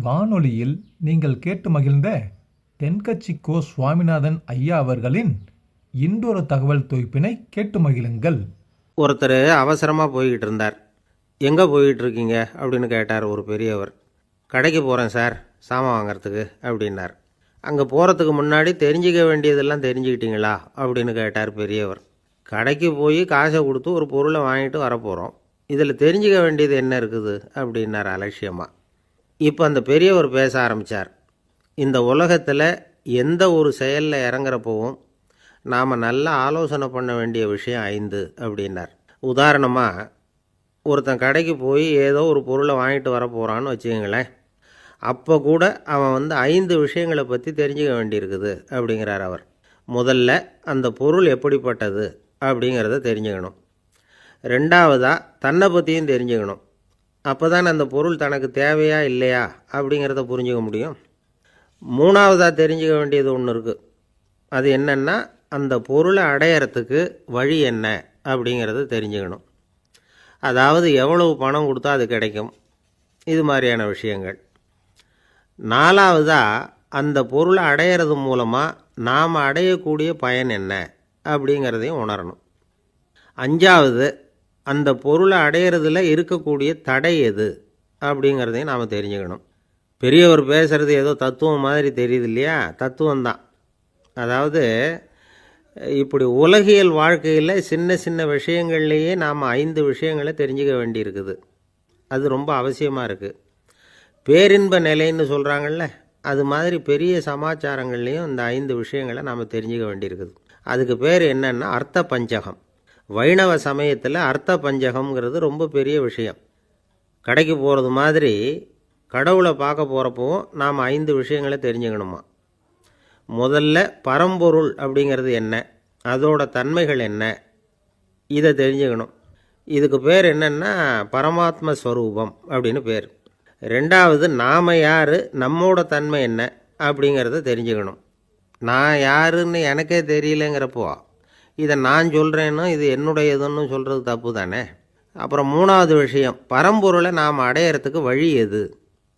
வானொலியில் நீங்கள் கேட்டு மகிழ்ந்த தென்கட்சி கோ சுவாமிநாதன் ஐயா அவர்களின் இன்றொரு தகவல் தொகுப்பினை கேட்டு மகிழுங்கள். ஒருத்தர் அவசரமாக போய்கிட்டு இருந்தார். எங்கே போய்கிட்டு இருக்கீங்க அப்படின்னு கேட்டார் ஒரு பெரியவர். கடைக்கு போகிறேன் சார், சாமான் வாங்கிறதுக்கு அப்படின்னார். அங்கே போகிறதுக்கு முன்னாடி தெரிஞ்சிக்க வேண்டியதெல்லாம் தெரிஞ்சுக்கிட்டீங்களா அப்படின்னு கேட்டார் பெரியவர். கடைக்கு போய் காசை கொடுத்து ஒரு பொருளை வாங்கிட்டு வரப்போகிறோம், இதில் தெரிஞ்சிக்க வேண்டியது என்ன இருக்குது அப்படின்னார் அலட்சியமாக. இப்போ அந்த பெரியவர் பேச ஆரம்பித்தார். இந்த உலகத்தில் எந்த ஒரு செயலில் இறங்குறப்பவும் நாம் நல்லா ஆலோசனை பண்ண வேண்டிய விஷயம் 5 அப்படின்னார். உதாரணமாக, ஒருத்தன் கடைக்கு போய் ஏதோ ஒரு பொருளை வாங்கிட்டு வர போகிறான்னு வச்சுக்கங்களேன். அப்போ கூட அவன் 5 விஷயங்களை பற்றி தெரிஞ்சுக்க வேண்டியிருக்குது அப்படிங்கிறார் அவர். முதல்ல அந்த பொருள் எப்படிப்பட்டது அப்படிங்கிறத தெரிஞ்சுக்கணும். ரெண்டாவதாக தன்னை பற்றியும் தெரிஞ்சுக்கணும். அப்போ தான் அந்த பொருள் தனக்கு தேவையா இல்லையா அப்படிங்கிறத புரிஞ்சுக்க முடியும். மூணாவதாக தெரிஞ்சுக்க வேண்டியது ஒன்று இருக்குது. அது என்னென்னா, அந்த பொருளை அடையிறதுக்கு வழி என்ன அப்படிங்கிறத தெரிஞ்சுக்கணும். அதாவது எவ்வளவு பணம் கொடுத்தா அது கிடைக்கும், இது மாதிரியான விஷயங்கள். நாலாவதாக அந்த பொருளை அடையிறது மூலமாக நாம் அடையக்கூடிய பயன் என்ன அப்படிங்கிறதையும் உணரணும். அஞ்சாவது, அந்த பொருளை அடையிறதுல இருக்கக்கூடிய தடை எது அப்படிங்கிறதையும் நாம் தெரிஞ்சுக்கணும். பெரியவர் பேசுகிறது ஏதோ தத்துவம் மாதிரி தெரியுது இல்லையா? தத்துவம்தான். அதாவது இப்படி உலகியல் வாழ்க்கையில் சின்ன சின்ன விஷயங்கள்லேயே நாம் 5 விஷயங்களை தெரிஞ்சுக்க வேண்டியிருக்குது. அது ரொம்ப அவசியமாக இருக்குது. பேரின்ப நிலைன்னு சொல்கிறாங்கள்ல, அது மாதிரி பெரிய சமாச்சாரங்கள்லேயும் இந்த 5 விஷயங்களை நாம் தெரிஞ்சுக்க வேண்டியிருக்குது. அதுக்கு பேர் என்னன்னா அர்த்த பஞ்சகம். வைணவ சமயத்தில் அர்த்த பஞ்சகம்ங்கிறது ரொம்ப பெரிய விஷயம். கடைக்கு போகிறது மாதிரி கடவுளை பார்க்க போகிறப்பவும் நாம் 5 விஷயங்களை தெரிஞ்சுக்கணுமா. முதல்ல பரம்பொருள் அப்படிங்கிறது என்ன, அதோட தன்மைகள் என்ன, இதை தெரிஞ்சுக்கணும். இதுக்கு பேர் என்னென்னா பரமாத்ம ஸ்வரூபம் அப்படின்னு பேர். ரெண்டாவது, நாம் யார், நம்மோட தன்மை என்ன அப்படிங்கிறத தெரிஞ்சுக்கணும். நான் யாருன்னு எனக்கே தெரியலங்கிறப்போ இதை நான் சொல்கிறேன்னு இது என்னுடையதுன்னு சொல்கிறது தப்பு தானே. அப்புறம் மூணாவது விஷயம், பரம்பொருளை நாம் அடையிறதுக்கு வழி எது,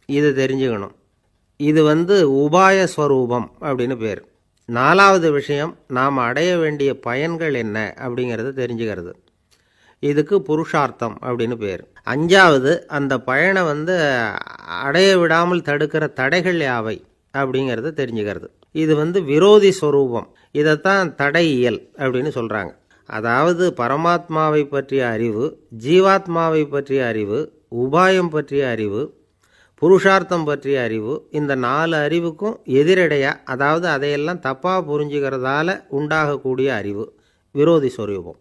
இதை தெரிஞ்சுக்கணும். இது உபாய ஸ்வரூபம் அப்படின்னு பேர். நாலாவது விஷயம், நாம் அடைய வேண்டிய பயன்கள் என்ன அப்படிங்கிறத தெரிஞ்சுக்கிறது. இதுக்கு புருஷார்த்தம் அப்படின்னு பேர். அஞ்சாவது, அந்த பயனை அடைய விடாமல் தடுக்கிற தடைகள் யாவை அப்படிங்கிறத தெரிஞ்சுக்கிறது. இது விரோதி ஸ்வரூபம். இதைத்தான் தடையியல் அப்படின்னு சொல்கிறாங்க. அதாவது பரமாத்மாவை பற்றிய அறிவு, ஜீவாத்மாவை பற்றிய அறிவு, உபாயம் பற்றிய அறிவு, புருஷார்த்தம் பற்றிய அறிவு, இந்த 4 அறிவுக்கும் எதிரடையாக, அதாவது அதையெல்லாம் தப்பாக புரிஞ்சுக்கிறதால உண்டாகக்கூடிய அறிவு விரோதி ஸ்வரூபம்.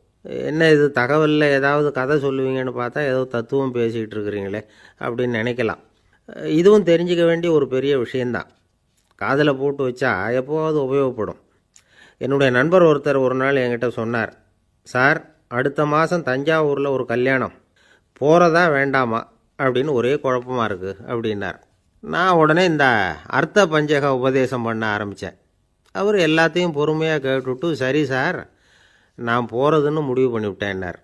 என்ன இது தகவலில் ஏதாவது கதை சொல்லுவீங்கன்னு பார்த்தா ஏதோ தத்துவம் பேசிகிட்டு இருக்கிறீங்களே அப்படின்னு நினைக்கலாம். இதுவும் தெரிஞ்சிக்க வேண்டிய ஒரு பெரிய விஷயந்தான். காதில் போட்டு வச்சா எப்போவாவது உபயோகப்படும். என்னுடைய நண்பர் ஒருத்தர் ஒரு நாள் என்கிட்ட சொன்னார், சார், அடுத்த மாதம் தஞ்சாவூரில் ஒரு கல்யாணம், போகிறதா வேண்டாமா அப்படின்னு ஒரே குழப்பமாக இருக்குது அப்படின்னார். நான் உடனே இந்த அர்த்த பஞ்சக உபதேசம் பண்ண ஆரம்பித்தேன். அவர் எல்லாத்தையும் பொறுமையாக கேட்டுவிட்டு, சரி சார், நான் போகிறதுன்னு முடிவு பண்ணிவிட்டேன்னார்.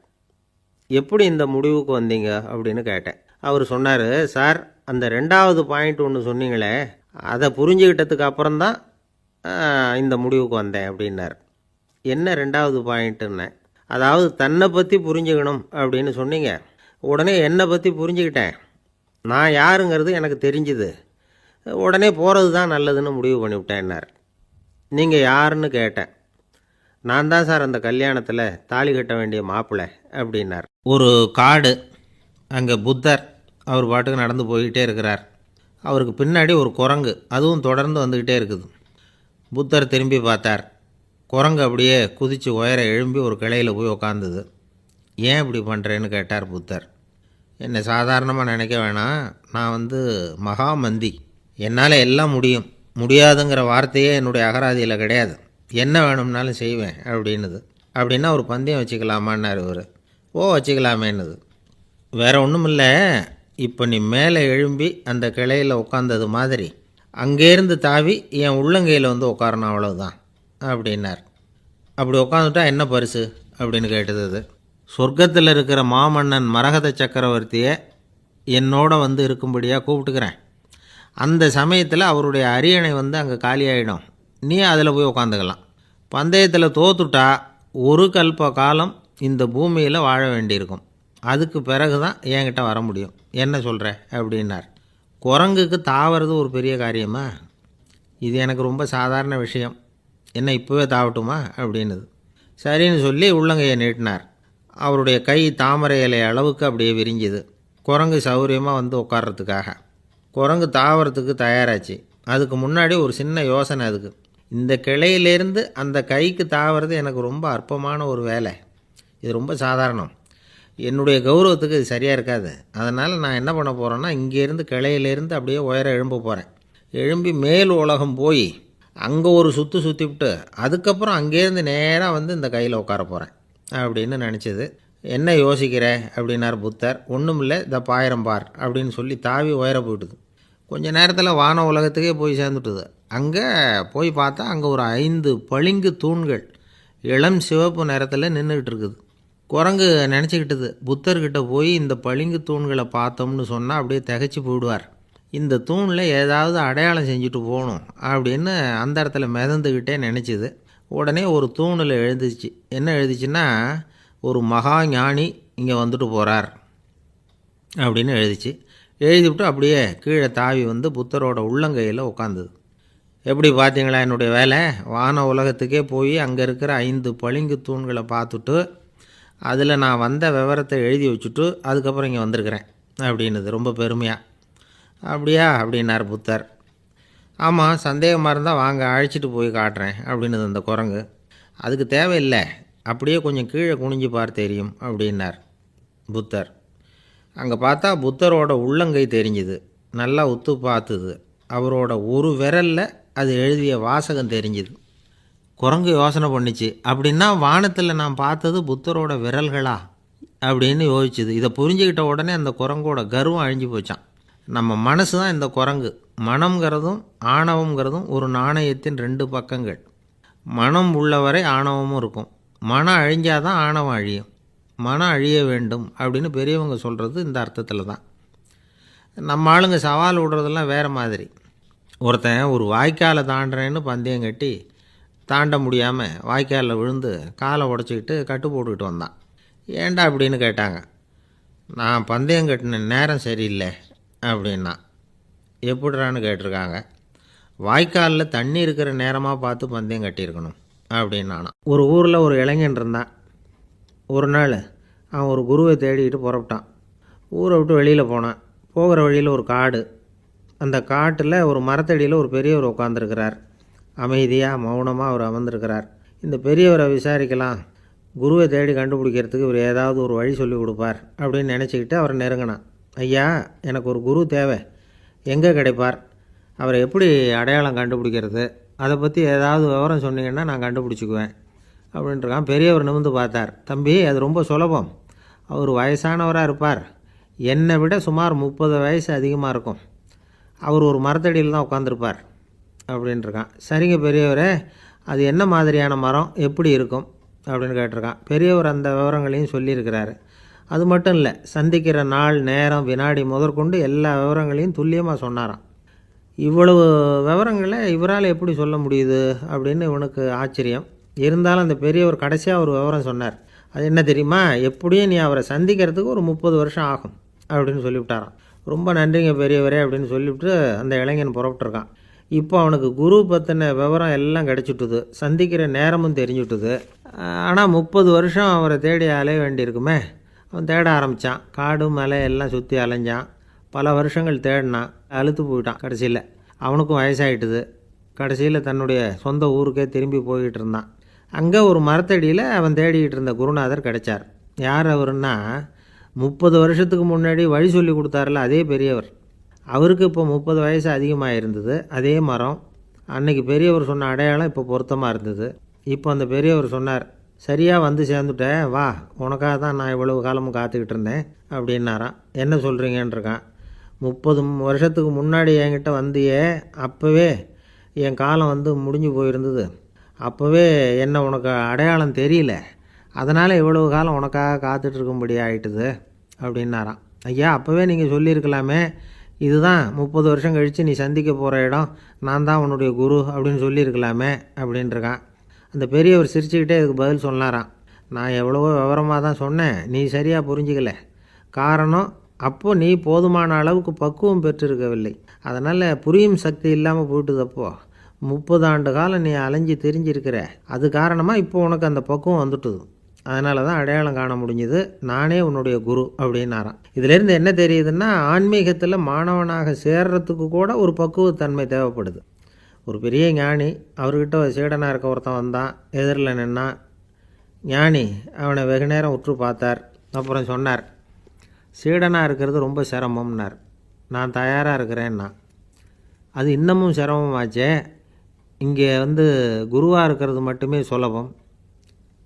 எப்படி இந்த முடிவுக்கு வந்தீங்க அப்படின்னு கேட்டேன். அவர் சொன்னார், சார், அந்த 2வது பாயிண்ட் ஒன்று சொன்னீங்களே, அதை புரிஞ்சுக்கிட்டதுக்கு அப்புறம்தான் இந்த முடிவுக்கு வந்தேன் அப்படின்னார். என்ன 2வது பாயிண்ட்டுன்னு? அதாவது தன்னை பற்றி புரிஞ்சுக்கணும் அப்படின்னு சொன்னீங்க. உடனே என்னை பற்றி புரிஞ்சுக்கிட்டேன், நான் யாருங்கிறது எனக்கு தெரிஞ்சுது, உடனே போகிறது தான் நல்லதுன்னு முடிவு பண்ணிவிட்டேன்னார். நீங்கள் யாருன்னு கேட்டேன். நான் தான் சார் அந்த கல்யாணத்தில் தாலி கட்ட வேண்டிய மாப்பிள்ளை அப்படின்னார். ஒரு காடு, அங்கே புத்தர் அவர் பாட்டுக்கு நடந்து போய்கிட்டே இருக்கிறார். அவருக்கு பின்னாடி ஒரு குரங்கு, அதுவும் தொடர்ந்து வந்துக்கிட்டே இருக்குது. புத்தர் திரும்பி பார்த்தார். குரங்கு அப்படியே குதித்து உயர எழும்பி ஒரு கிளையில் போய் உக்காந்துது. ஏன் இப்படி பண்ணுறேன்னு கேட்டார் புத்தர். என்னை சாதாரணமாக நினைக்க வேணாம், நான் மகாமந்தி, என்னால் எல்லாம் முடியும், முடியாதுங்கிற வார்த்தையே என்னுடைய அகராதியில் கிடையாது, என்ன வேணும்னாலும் செய்வேன் அப்படின்னுது. அப்படின்னா ஒரு பந்தயம் வச்சுக்கலாமான்னார் இவர். ஓ, வச்சுக்கலாமேன்னுது. வேறு ஒன்றும் இல்லை, இப்போ நீ மேலே எழும்பி அந்த கிளையில் உட்காந்தது மாதிரி அங்கேருந்து தாவி என் உள்ளங்கையில் உட்காரணும், அவ்வளவுதான் அப்படின்னார். அப்படி உட்காந்துட்டா என்ன பரிசு அப்படின்னு கேட்டது அது. சொர்க்கத்தில் இருக்கிற மாமன்னன் மரகத சக்கரவர்த்தியை என்னோட இருக்கும்படியாக கூப்பிட்டுக்கிறேன். அந்த சமயத்தில் அவருடைய அரியணை வந்து அங்கே காலியாகிடும். நீ அதில் போய் உட்காந்துக்கலாம். பந்தயத்தில் தோத்துட்டா ஒரு கல்ப காலம் இந்த பூமியில் வாழ வேண்டியிருக்கும். அதுக்கு பிறகு தான் என்கிட்ட வர முடியும். என்ன சொல்கிற அப்படின்னார். குரங்குக்கு தாவறது ஒரு பெரிய காரியமா? இது எனக்கு ரொம்ப சாதாரண விஷயம். என்ன இப்போவே தாவட்டுமா அப்படின்னுது. சரின்னு சொல்லி உள்ளங்கையை நீட்டினார். அவருடைய கை தாமரை இலை அளவுக்கு அப்படியே விரிஞ்சுது. குரங்கு சௌகரியமாக வந்து உட்கார்றதுக்காக. குரங்கு தாவறதுக்கு தயாராச்சு. அதுக்கு முன்னாடி ஒரு சின்ன யோசனை அதுக்கு. இந்த கிளையிலேருந்து அந்த கைக்கு தாவறது எனக்கு ரொம்ப அற்பமான ஒரு வேலை. இது ரொம்ப சாதாரணம். என்னுடைய கௌரவத்துக்கு இது சரியாக இருக்காது. அதனால் நான் என்ன பண்ண போகிறேன்னா, இங்கேருந்து கிளையிலேருந்து அப்படியே உயர எழும்ப போகிறேன். எழும்பி மேல் உலகம் போய் அங்கே ஒரு சுற்றிவிட்டு அதுக்கப்புறம் அங்கேருந்து நேராக வந்து இந்த கையில் உட்கார போகிறேன் அப்படின்னு நினச்சிது. என்ன யோசிக்கிற அப்படின்னார் புத்தர். ஒன்றும் இல்லை, இந்த பாயிரம் பார் அப்படின்னு சொல்லி தாவி உயர போயிட்டுது. கொஞ்ச நேரத்தில் வான உலகத்துக்கே போய் சேர்ந்துட்டுது. அங்கே போய் பார்த்தா அங்கே ஒரு 5 பளிங்கு தூண்கள் இளம் சிவப்பு நிறத்தில் நின்றுக்கிட்டு இருக்குது. குரங்கு நினச்சிக்கிட்டது, புத்தர்கிட்ட போய் இந்த பளிங்கு தூண்களை பார்த்தோம்னு சொன்னால் அப்படியே திகைச்சு போயிடுவார். இந்த தூணில் ஏதாவது அடையாளம் செஞ்சுட்டு போகணும் அப்படின்னு அந்த இடத்துல மிதந்துக்கிட்டே நினச்சிது. உடனே ஒரு தூணில் எழுதிச்சு. என்ன எழுதிச்சுன்னா, ஒரு மகா ஞானி இங்கே வந்துட்டு போகிறார் அப்படின்னு எழுதிச்சு. எழுதிவிட்டு அப்படியே கீழே தாவி வந்து புத்தரோட உள்ளங்கையில் உட்காந்துது. எப்படி பார்த்தீங்களா என்னுடைய வேலை? வான உலகத்துக்கே போய் அங்கே இருக்கிற 5 பளிங்கு தூண்களை பார்த்துட்டு அதில் நான் வந்த விவரத்தை எழுதி வச்சுட்டு அதுக்கப்புறம் இங்கே வந்திருக்கிறேன் அப்படின்னுது ரொம்ப பெருமையாக. அப்படியா அப்படின்னார் புத்தர். ஆமாம், சந்தேகமாக இருந்தால் வாங்க, அழைச்சிட்டு போய் காட்டுறேன் அப்படின்னுது அந்த குரங்கு. அதுக்கு தேவையில்லை, அப்படியே கொஞ்சம் கீழே குனிஞ்சு பார் தெரியும் அப்படின்னார் புத்தர். அங்கே பார்த்தா புத்தரோட உள்ளங்கை தெரிஞ்சுது. நல்லா உத்து பார்த்துது. அவரோட ஒரு விரலில் அது எழுதிய வாசகம் தெரிஞ்சுது. குரங்கு யோசனை பண்ணிச்சு, அப்படின்னா வானத்தில் நான் பார்த்தது புத்தரோட விரல்களா அப்படின்னு யோசிச்சுது. இதை புரிஞ்சுக்கிட்ட உடனே அந்த குரங்கோட கர்வம் அழிஞ்சு போச்சான். நம்ம மனசு தான் இந்த குரங்கு. மனம்ங்கிறதும் ஆணவங்கிறதும் ஒரு நாணயத்தின் 2 பக்கங்கள். மனம் உள்ளவரை ஆணவமும் இருக்கும். மனம் அழிஞ்சாதான் ஆணவம் அழியும். மனம் அழிய வேண்டும் அப்படின்னு பெரியவங்க சொல்கிறது இந்த அர்த்தத்தில் தான். நம்ம ஆளுங்க சவால் விடுறதெல்லாம் வேறு மாதிரி. ஒருத்தன் ஒரு வாய்க்காலை தாண்டுறேன்னு பந்தயம் கட்டி தாண்ட முடியாமல் வாய்க்காலில் விழுந்து காலை உடச்சிக்கிட்டு கட்டு போட்டுக்கிட்டு வந்தான். ஏன்டா அப்படின்னு கேட்டாங்க. நான் பந்தயம் கட்டின நேரம் சரியில்லை அப்படின்னா. எப்படிறான்னு கேட்டிருக்காங்க. வாய்க்காலில் தண்ணி இருக்கிற நேரமாக பார்த்து பந்தயம் கட்டியிருக்கணும் அப்படின்னானா. ஒரு ஊரில் ஒரு இளைஞன் இருந்தான். ஒரு நாள் அவன் ஒரு குருவை தேடிக்கிட்டு புறப்பட்டான். ஊரை விட்டு வெளியில் போனான். போகிற வழியில் ஒரு காடு. அந்த காட்டில் ஒரு மரத்தடியில் ஒரு பெரியவர் உட்காந்துருக்கிறார். அமைதியாக மௌனமாக அவர் அமர்ந்திருக்கிறார். இந்த பெரியவரை விசாரிக்கலாம், குருவை தேடி கண்டுபிடிக்கிறதுக்கு இவர் ஏதாவது ஒரு வழி சொல்லி கொடுப்பார் அப்படின்னு நினச்சிக்கிட்டு அவரை நெருங்கினான். ஐயா, எனக்கு ஒரு குரு தேவை, எங்கே கிடைப்பார்? அவரை எப்படி அடையாளம் கண்டுபிடிக்கிறது? அதை பற்றி ஏதாவது விவரம் சொன்னீங்கன்னா நான் கண்டுபிடிச்சிக்குவேன் அப்படின்ட்டுருக்கான். பெரியவர் நிமிர்ந்து பார்த்தார். தம்பி, அது ரொம்ப சுலபம். அவர் வயசானவராக இருப்பார். என்னை விட சுமார் 30 வயசு அதிகமாக இருக்கும். அவர் ஒரு மரத்தடியில் தான் உட்காந்துருப்பார் அப்படின்ட்டுருக்கான். சரிங்க பெரியவரே, அது என்ன மாதிரியான மரம், எப்படி இருக்கும் அப்படின்னு கேட்டிருக்கான். பெரியவர் அந்த விவரங்களையும் சொல்லியிருக்கிறாரு. அது மட்டும் இல்லை, சந்திக்கிற நாள், நேரம், வினாடி முதற்கொண்டு எல்லா விவரங்களையும் துல்லியமாக சொன்னாராம். இவ்வளவு விவரங்களை இவரால் எப்படி சொல்ல முடியுது அப்படின்னு இவனுக்கு ஆச்சரியம். இருந்தாலும் அந்த பெரியவர் கடைசியாக ஒரு விவரம் சொன்னார். அது என்ன தெரியுமா? எப்படியும் நீ அவரை சந்திக்கிறதுக்கு ஒரு 30 வருஷம் ஆகும் அப்படின்னு சொல்லிவிட்டாராம். ரொம்ப நன்றிங்க பெரியவரே அப்படின்னு சொல்லிவிட்டு அந்த இளைஞன் புறப்பட்டுருக்கான். இப்போ அவனுக்கு குரு பற்றின விவரம் எல்லாம் கிடச்சிட்டுது. சந்திக்கிற நேரமும் தெரிஞ்சுட்டுது. ஆனால் 30 வருஷம் அவரை தேடி அலைய வேண்டியிருக்குமே. அவன் தேட ஆரம்பித்தான். காடு மலை எல்லாம் சுற்றி அலைஞ்சான். பல வருஷங்கள் தேடினான். அழுத்து போயிட்டான். கடைசியில் அவனுக்கும் வயசாகிட்டுது. கடைசியில் தன்னுடைய சொந்த ஊருக்கே திரும்பி போய்கிட்டு இருந்தான். அங்கே ஒரு மரத்தடியில் அவன் தேடிக்கிட்டு இருந்த குருநாதர் கிடைச்சார். யார் அவருன்னா, 30 வருஷத்துக்கு முன்னாடி வழி சொல்லி கொடுத்தாருல அதே பெரியவர். அவருக்கு இப்போ 30 வயசு அதிகமாக இருந்தது. அதே மரம். அன்னைக்கு பெரியவர் சொன்ன அடையாளம் இப்போ பொருத்தமாக இருந்தது. இப்போ அந்த பெரியவர் சொன்னார், சரியாக வந்து சேர்ந்துட்டேன், வா, உனக்காக தான் நான் இவ்வளவு காலமும் காத்துக்கிட்டு இருந்தேன் அப்படின்னாராம். என்ன சொல்கிறீங்கன்றிருக்கான். 30 வருஷத்துக்கு முன்னாடி என்கிட்ட வந்தியே, அப்போவே என் காலம் வந்து முடிஞ்சு போயிருந்தது. அப்போவே என்ன உனக்கு அடையாளம் தெரியல, அதனால் இவ்வளவு காலம் உனக்காக காத்துட்ருக்கும்படி ஆகிட்டுது அப்படின்னாராம். ஐயா, அப்போவே நீங்கள் சொல்லியிருக்கலாமே, இதுதான் 30 வருஷம் கழித்து நீ சந்திக்க போகிற இடம், நான் தான் உன்னுடைய குரு அப்படின்னு சொல்லியிருக்கலாமே அப்படின்ட்டுருக்கான். அந்த பெரியவர் சிரிச்சுக்கிட்டே இதுக்கு பதில் சொன்னாராம், நான் எவ்வளவோ விவரமாக தான் சொன்னேன், நீ சரியாக புரிஞ்சிக்கல. காரணம், அப்போது நீ போதுமான அளவுக்கு பக்குவம் பெற்றிருக்கவில்லை. அதனால் புரியும் சக்தி இல்லாமல் போயிட்டுதப்போ 30 ஆண்டு காலம் நீ அலைஞ்சு தெரிஞ்சிருக்கிற. அது காரணமாக இப்போ உனக்கு அந்த பக்குவம் வந்துட்டுது. அதனால தான் அடையாளம் காண முடிஞ்சுது, நானே உன்னுடைய குரு அப்படின்னாராம். இதிலேருந்து என்ன தெரியுதுன்னா, ஆன்மீகத்தில் மாணவனாக சேர்றதுக்கு கூட ஒரு பக்குவத்தன்மை தேவைப்படுது. ஒரு பெரிய ஞானி, அவர்கிட்ட சீடனாக இருக்க ஒருத்தன் வந்தான், எதிரில் நின்னான். ஞானி அவனை வெகு நேரம் உற்று பார்த்தார். அப்புறம் சொன்னார், சீடனாக இருக்கிறது ரொம்ப சிரமம்னார். நான் தயாராக இருக்கிறேன்னா. அது இன்னமும் சிரமமாச்சே, இங்கே குருவாக இருக்கிறது மட்டுமே சுலபம்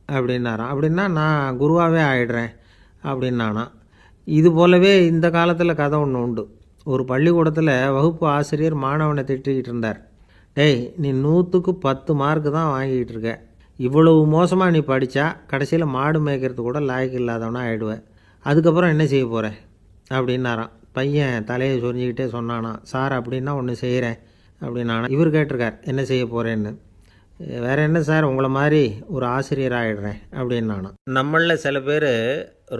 அப்படின்னாராம். அப்படின்னா நான் குருவாகவே ஆகிடுறேன் அப்படின்னானா. இது போலவே இந்த காலத்தில் கதை ஒன்று உண்டு. ஒரு பள்ளிக்கூடத்தில் வகுப்பு ஆசிரியர் மாணவனை திட்டிக்கிட்டு இருந்தார். டேய், நீ 100க்கு 10 மார்க்கு தான் வாங்கிக்கிட்டு இருக்க. இவ்வளவு மோசமாக நீ படித்தா கடைசியில் மாடு மேய்க்கிறது கூட லாய்க்கு இல்லாதவனா ஆகிடுவேன். அதுக்கப்புறம் என்ன செய்ய போகிற அப்படின்னாராம். பையன் தலையை சொரிஞ்சிக்கிட்டே சொன்னானா, சார் அப்படின்னா ஒன்று செய்கிறேன் அப்படின்னானா. இவர் கேட்டிருக்கார், என்ன செய்ய போகிறேன்னு. வேறு என்ன சார், உங்களை மாதிரி ஒரு ஆசிரியர் ஆகிடுறேன் அப்படின்னானா. நம்மளில் சில பேர்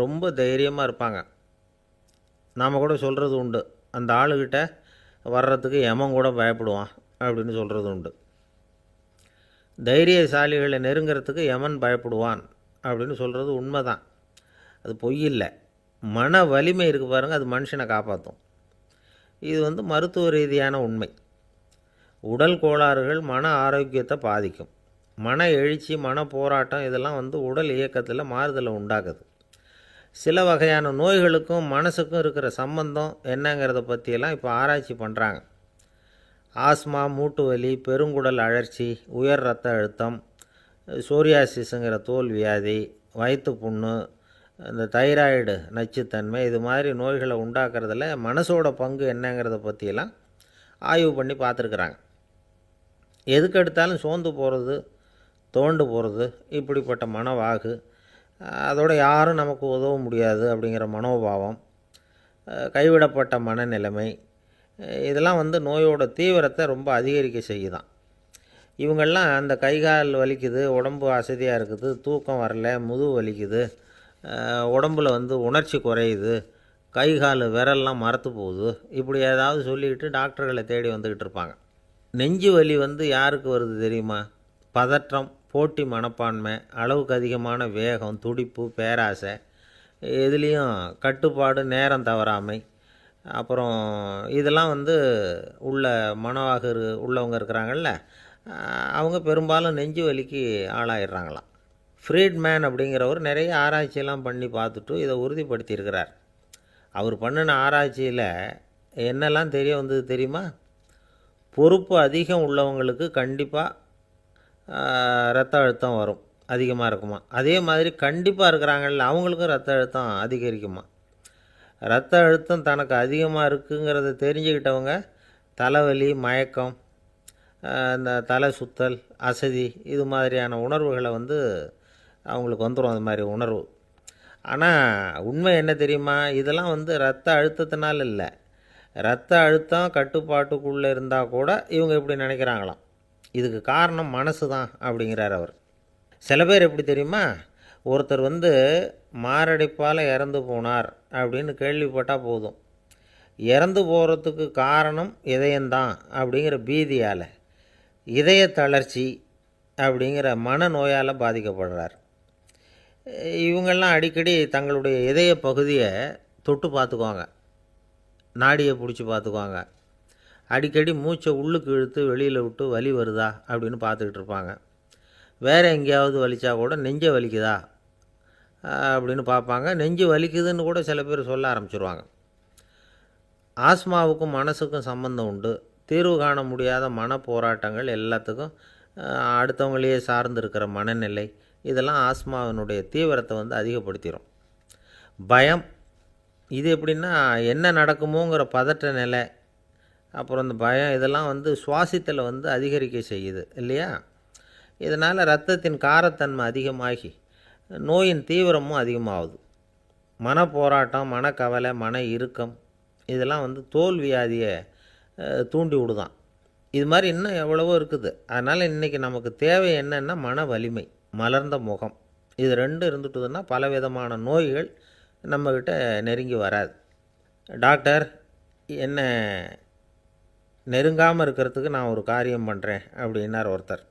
ரொம்ப தைரியமாக இருப்பாங்க. நாம் கூட சொல்கிறது உண்டு, அந்த ஆளுகிட்ட வர்றதுக்கு யமன் கூட பயப்படுவான் அப்படின்னு சொல்கிறது உண்டு. தைரியசாலிகளை நெருங்கிறதுக்கு யமன் பயப்படுவான் அப்படின்னு சொல்கிறது உண்மை தான். அது பொய் இல்லை. மன வலிமை இருக்குது பாருங்கள், அது மனுஷனை காப்பாற்றும். இது மருத்துவ ரீதியான உண்மை. உடல் கோளாறுகள் மன ஆரோக்கியத்தை பாதிக்கும். மன எழுச்சி, மன போராட்டம் இதெல்லாம் உடல் இயக்கத்தில் மாறுதலை உண்டாக்குது. சில வகையான நோய்களுக்கும் மனசுக்கும் இருக்கிற சம்பந்தம் என்னங்கிறத பற்றியெல்லாம் இப்போ ஆராய்ச்சி பண்ணுறாங்க. ஆஸ்மா, மூட்டு வலி, பெருங்குடல் அழற்சி, உயர் இரத்த அழுத்தம், சோரியாசிஸுங்கிற தோல் வியாதி, வயிற்று புண்ணு, இந்த தைராய்டு நச்சுத்தன்மை, இது மாதிரி நோய்களை உண்டாக்குறதுல மனசோட பங்கு என்னங்கிறத பற்றியெல்லாம் ஆய்வு பண்ணி பார்த்துருக்குறாங்க. எதுக்கு எடுத்தாலும் சோர்ந்து போகிறது, தோண்டு போகிறது, இப்படிப்பட்ட மனவாகு, அதோட யாரும் நமக்கு உதவ முடியாது அப்படிங்கிற மனோபாவம், கைவிடப்பட்ட மனநிலைமை, இதெல்லாம் நோயோட தீவிரத்தை ரொம்ப அதிகரிக்க செய்யுதான். இவங்கெல்லாம் அந்த கைகால் வலிக்குது, உடம்பு அசதியாக இருக்குது, தூக்கம் வரல, முதுகு வலிக்குது, உடம்பில் உணர்ச்சி குறையுது, கை கால் விரல்லாம் மரத்து போகுது, இப்படி ஏதாவது சொல்லிக்கிட்டு டாக்டர்களை தேடி வந்துக்கிட்டு இருப்பாங்க. நெஞ்சு வலி யாருக்கு வருது தெரியுமா? பதற்றம், போட்டி மனப்பான்மை, அளவுக்கு அதிகமான வேகம், துடிப்பு, பேராசை, இதுலேயும் கட்டுப்பாடு, நேரம் தவறாமை, அப்புறம் இதெல்லாம் உள்ள மனவாக உள்ளவங்க இருக்கிறாங்கல்ல, அவங்க பெரும்பாலும் நெஞ்சு வலிக்கு ஆளாயிடுறாங்களாம். ஃப்ரீட்மேன் அப்படிங்கிறவர் நிறைய ஆராய்ச்சியெல்லாம் பண்ணி பார்த்துட்டு இதை உறுதிப்படுத்தியிருக்கிறார். அவர் பண்ணின ஆராய்ச்சியில் என்னெல்லாம் தெரிய வந்தது தெரியுமா? பொறுப்பு அதிகம் உள்ளவங்களுக்கு கண்டிப்பாக இரத்த அழுத்தம் வரும், அதிகமாக இருக்குமா. அதே மாதிரி கண்டிப்பாக இருக்கிறாங்கல்ல, அவங்களுக்கும் இரத்த அழுத்தம் அதிகரிக்குமா. இரத்த அழுத்தம் தனக்கு அதிகமாக இருக்குங்கிறத தெரிஞ்சுக்கிட்டவங்க தலைவலி, மயக்கம், இந்த தலை சுத்தல், அசதி, இது மாதிரியான உணர்வுகளை அவங்களுக்கு வந்துடும், அது மாதிரி உணர்வு. ஆனால் உண்மை என்ன தெரியுமா? இதெல்லாம் இரத்த அழுத்தத்தினால இல்லை. இரத்த அழுத்தம் கட்டுப்பாட்டுக்குள்ளே இருந்தால் கூட இவங்க இப்படி நினைக்கிறாங்களாம். இதுக்கு காரணம் மனசு தான் அப்படிங்கிறார் அவர். சில பேர் எப்படி தெரியுமா? ஒருத்தர் மாரடைப்பால் இறந்து போனார் அப்படின்னு கேள்விப்பட்டால் போதும், இறந்து போகிறதுக்கு காரணம் இதயம்தான் அப்படிங்கிற பீதியால், இதய தளர்ச்சி அப்படிங்கிற மனநோயால் பாதிக்கப்படுறார். இவங்கெல்லாம் அடிக்கடி தங்களுடைய இதய பகுதியை தொட்டு பார்த்துக்குவாங்க, நாடியை பிடிச்சி பார்த்துக்குவாங்க. அடிக்கடி மூச்சை உள்ளுக்கு இழுத்து வெளியில் விட்டு வலி வருதா அப்படின்னு பார்த்துக்கிட்டு இருப்பாங்க. வேறு எங்கேயாவது வலிச்சா கூட நெஞ்சை வலிக்குதா அப்படின்னு பார்ப்பாங்க. நெஞ்சு வலிக்குதுன்னு கூட சில பேர் சொல்ல ஆரம்பிச்சிருவாங்க. ஆஸ்மாவுக்கும் மனசுக்கும் சம்பந்தம் உண்டு. தீர்வு காண முடியாத மன போராட்டங்கள் எல்லாத்துக்கும் அடுத்தவங்களையே சார்ந்து இருக்கிற மனநிலை, இதெல்லாம் ஆஸ்மாவினுடைய தீவிரத்தை அதிகப்படுத்திடும். பயம், இது எப்படின்னா என்ன நடக்குமோங்கிற பதற்ற நிலை, அப்புறம் இந்த பயம், இதெல்லாம் சுவாசித்தலை அதிகரிக்க செய்யுது இல்லையா. இதனால் இரத்தத்தின் காரத்தன்மை அதிகமாகி நோயின் தீவிரமும் அதிகமாகுது. மன போராட்டம், மனக்கவலை, மன இறுக்கம், இதெல்லாம் வந்து தோல் வியாதியை தூண்டி விடுதான். இது மாதிரி இன்னும் எவ்வளவோ இருக்குது. அதனால் இன்றைக்கி நமக்கு தேவை என்னென்னா மன வலிமை, மலர்ந்த முகம். இது ரெண்டும் இருந்துட்டுதுன்னா பலவிதமான நோய்கள் நம்மக்கிட்ட நெருங்கி வராது. டாக்டர் என்ன நெருங்காமல் இருக்கிறதுக்கு நான் ஒரு காரியம் பண்ணுறேன் அப்படின்னார் ஒருத்தர்.